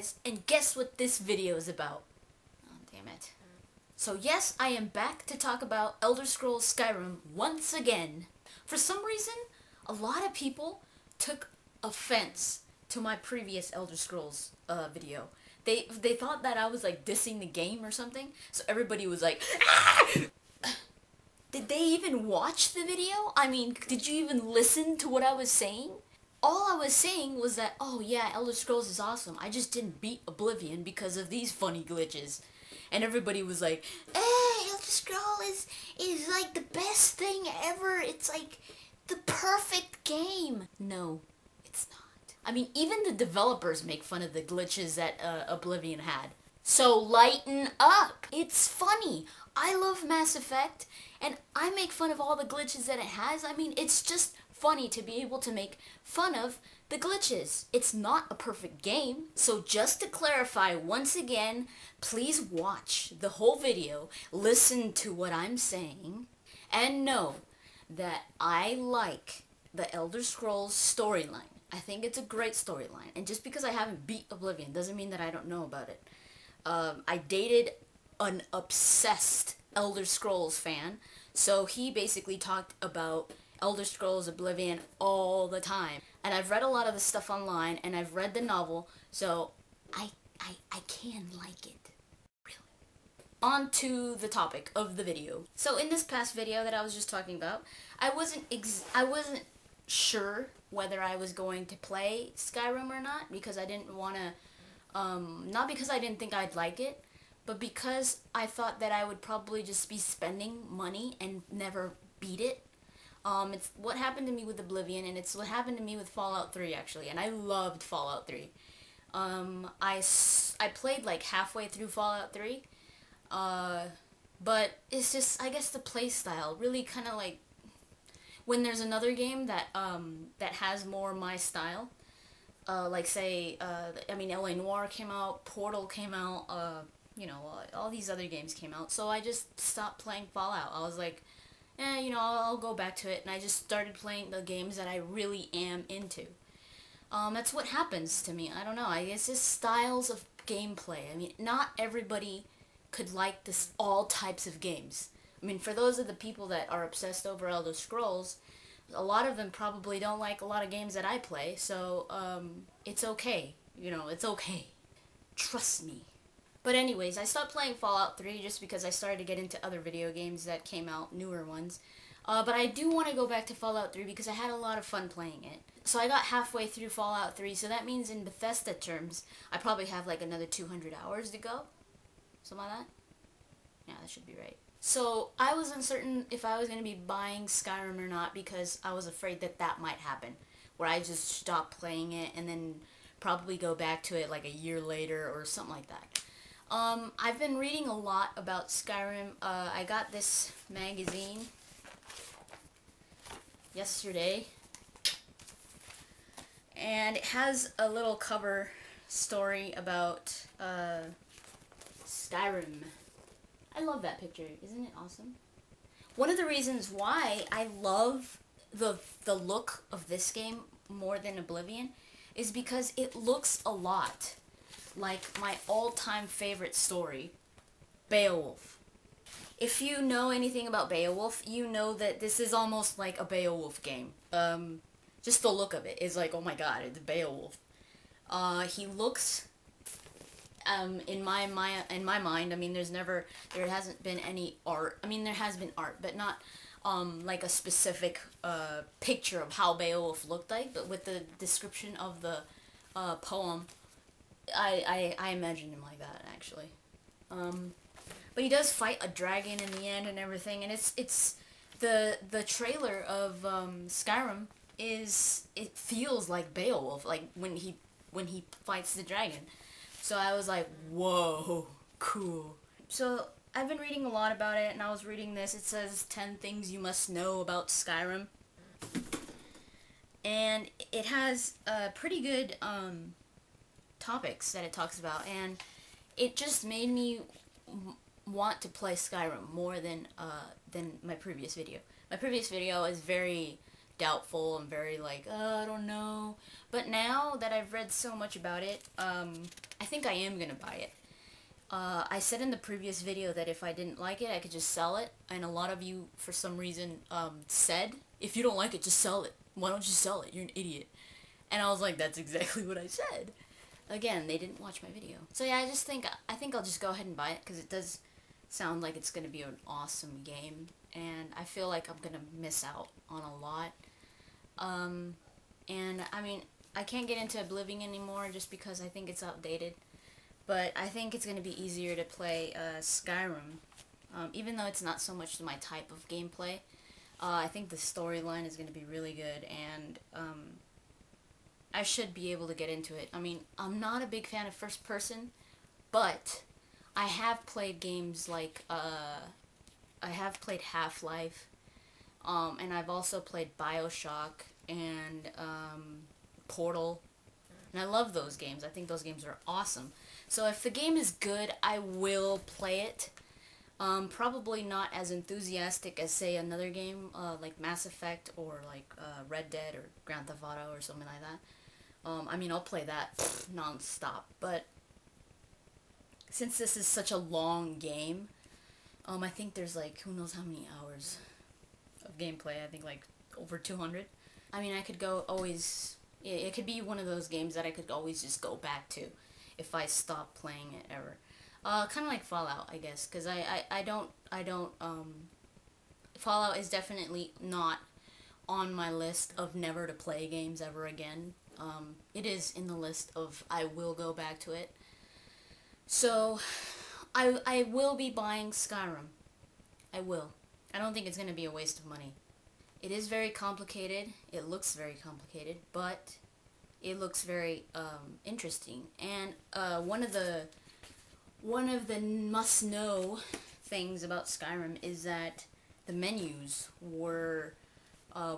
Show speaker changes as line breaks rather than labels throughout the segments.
guys, and guess what this video is about? Oh, damn it. So yes, I am back to talk about Elder Scrolls Skyrim once again. For some reason, a lot of people took offense to my previous Elder Scrolls video. They thought that I was like dissing the game or something, so everybody was like, ah! Did they even watch the video? I mean, did you even listen to what I was saying? All I was saying was that, oh yeah, Elder Scrolls is awesome. I just didn't beat Oblivion because of these funny glitches. And everybody was like, Elder Scrolls is like the best thing ever. It's like the perfect game. No, it's not. I mean, even the developers make fun of the glitches that Oblivion had. So lighten up. It's funny. I love Mass Effect, and I make fun of all the glitches that it has. I mean, it's just funny to be able to make fun of the glitches. It's not a perfect game. So just to clarify once again, please watch the whole video, listen to what I'm saying, and know that I like the Elder Scrolls storyline. I think it's a great storyline, and just because I haven't beat Oblivion doesn't mean that I don't know about it. I dated an obsessed Elder Scrolls fan, so he basically talked about Elder Scrolls Oblivion all the time. And I've read a lot of the stuff online, and I've read the novel, so I can like it. Really. On to the topic of the video. So in this past video that I was just talking about, I wasn't sure whether I was going to play Skyrim or not, because I didn't want to, not because I didn't think I'd like it, but because I thought that I would probably just be spending money and never beat it. It's what happened to me with Oblivion, and it's what happened to me with Fallout 3, actually, and I loved Fallout 3. I played like halfway through Fallout 3, but it's just, I guess the play style really kind of like, when there's another game that that has more my style, like say, I mean, LA Noire came out, Portal came out, you know, all these other games came out, so I just stopped playing Fallout. I was like, you know, I'll go back to it, and I just started playing the games that I really am into. That's what happens to me. I don't know. I guess it's styles of gameplay. I mean, not everybody could like this all types of games. I mean, for those of the people that are obsessed over Elder Scrolls, a lot of them probably don't like a lot of games that I play, so it's okay. You know, it's okay. Trust me. But anyways, I stopped playing Fallout 3 just because I started to get into other video games that came out, newer ones. But I do want to go back to Fallout 3 because I had a lot of fun playing it. So I got halfway through Fallout 3, so that means in Bethesda terms, I probably have like another 200 hours to go. Something like that? Yeah, that should be right. So I was uncertain if I was going to be buying Skyrim or not because I was afraid that that might happen, where I just stop playing it and then probably go back to it like a year later or something like that. I've been reading a lot about Skyrim. I got this magazine yesterday, and it has a little cover story about Skyrim. I love that picture. Isn't it awesome? One of the reasons why I love the look of this game more than Oblivion is because it looks a lot like my all-time favorite story, Beowulf. If you know anything about Beowulf, you know that this is almost like a Beowulf game. Just the look of it is like, oh my god, it's Beowulf. He looks, in my mind, I mean, there hasn't been any art. I mean, there has been art, but not like a specific picture of how Beowulf looked like, but with the description of the poem, I imagine him like that, actually. But he does fight a dragon in the end and everything, and it's the trailer of Skyrim it feels like Beowulf, like when he fights the dragon. So I was like, whoa, cool. So I've been reading a lot about it, and I was reading this. It says 10 things you must know about Skyrim, and it has pretty good topics that it talks about, and it just made me want to play Skyrim more than my previous video. My previous video is very doubtful and very like, I don't know. But now that I've read so much about it, I think I am gonna buy it. I said in the previous video that if I didn't like it, I could just sell it, and a lot of you, for some reason, said, if you don't like it, just sell it. Why don't you sell it? You're an idiot. And I was like, that's exactly what I said. Again, they didn't watch my video. So yeah, I think I'll just go ahead and buy it, because it does sound like it's gonna be an awesome game, and I feel like I'm gonna miss out on a lot. And I mean, I can't get into Oblivion anymore just because I think it's outdated. But I think it's going to be easier to play Skyrim, even though it's not so much my type of gameplay. I think the storyline is going to be really good, and I should be able to get into it. I mean, I'm not a big fan of first person, but I have played games like, I have played Half-Life, and I've also played BioShock, and Portal, and I love those games. I think those games are awesome. So if the game is good, I will play it. Probably not as enthusiastic as, say, another game like Mass Effect or like Red Dead or Grand Theft Auto or something like that. I mean, I'll play that non-stop, but since this is such a long game, I think there's like, who knows how many hours of gameplay. I think like over 200. I mean, I could go always, it could be one of those games that I could always just go back to if I stop playing it ever. Kind of like Fallout, I guess, because I don't, Fallout is definitely not on my list of never to play games ever again. It is in the list of I will go back to it. So, I will be buying Skyrim. I will. I don't think it's going to be a waste of money. It is very complicated. It looks very complicated, but it looks very interesting. And one of the must-know things about Skyrim is that the menus were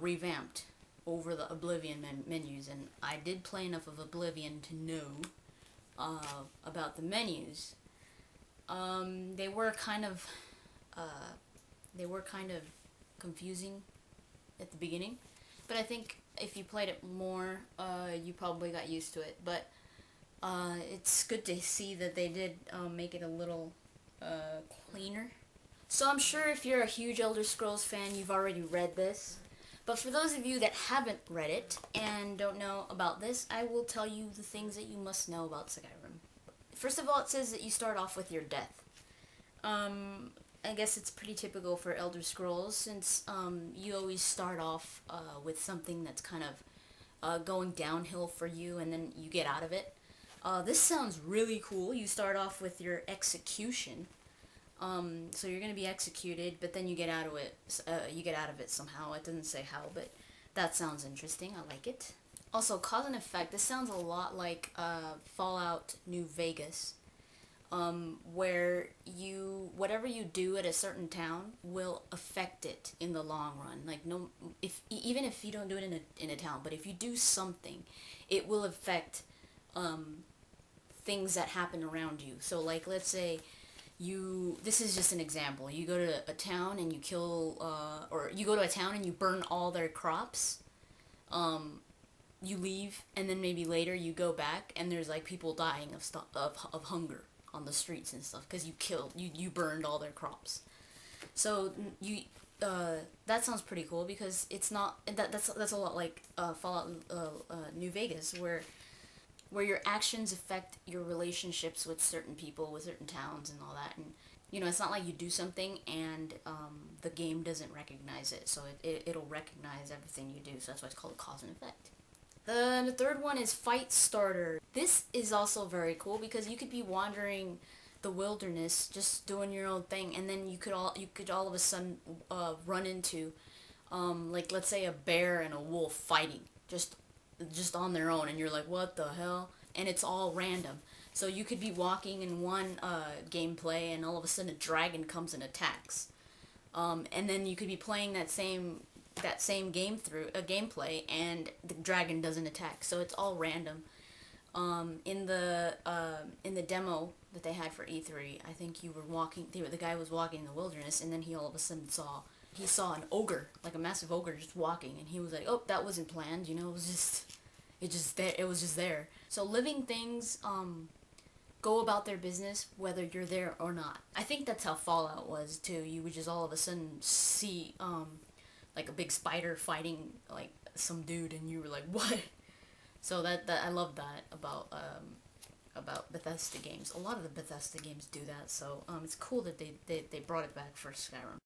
revamped over the Oblivion menus, and I did play enough of Oblivion to know about the menus. They were kind of confusing at the beginning, but I think if you played it more, you probably got used to it. But it's good to see that they did make it a little cleaner. So I'm sure if you're a huge Elder Scrolls fan, you've already read this. But for those of you that haven't read it and don't know about this, I will tell you the things that you must know about Skyrim. First of all, it says that you start off with your death. I guess it's pretty typical for Elder Scrolls, since you always start off with something that's kind of going downhill for you, and then you get out of it. This sounds really cool. You start off with your execution. So you're gonna be executed, but then you get out of it. You get out of it somehow. It doesn't say how, but that sounds interesting. I like it. Also, cause and effect. This sounds a lot like Fallout New Vegas, where whatever you do at a certain town will affect it in the long run. Like even if you don't do it in a town, but if you do something, it will affect things that happen around you. So like, let's say this is just an example. You go to a town and you kill, or you go to a town and you burn all their crops. You leave, and then maybe later you go back and there's like people dying of hunger on the streets and stuff because you burned all their crops. So that sounds pretty cool, because it's not that's a lot like Fallout New Vegas, where your actions affect your relationships with certain people, with certain towns and all that. And you know, it's not like you do something and the game doesn't recognize it, so it'll recognize everything you do. So that's why it's called cause and effect. The third one is Fight Starter. This is also very cool, because you could be wandering the wilderness just doing your own thing, and then you could all of a sudden run into like, let's say, a bear and a wolf fighting just on their own, and you're like, what the hell? And it's all random. So you could be walking in one gameplay, and all of a sudden a dragon comes and attacks. And then you could be playing that same gameplay, and the dragon doesn't attack. So it's all random. In the demo that they had for E3, I think you were walking. The guy was walking in the wilderness, and then he all of a sudden saw he saw an ogre, like a massive ogre, just walking, and he was like, "Oh, that wasn't planned. You know, it was just there." So living things go about their business whether you're there or not. I think that's how Fallout was too. You would just all of a sudden see like a big spider fighting like some dude, and you were like, "What?" So that I love that about Bethesda games. A lot of the Bethesda games do that. So it's cool that they brought it back for Skyrim.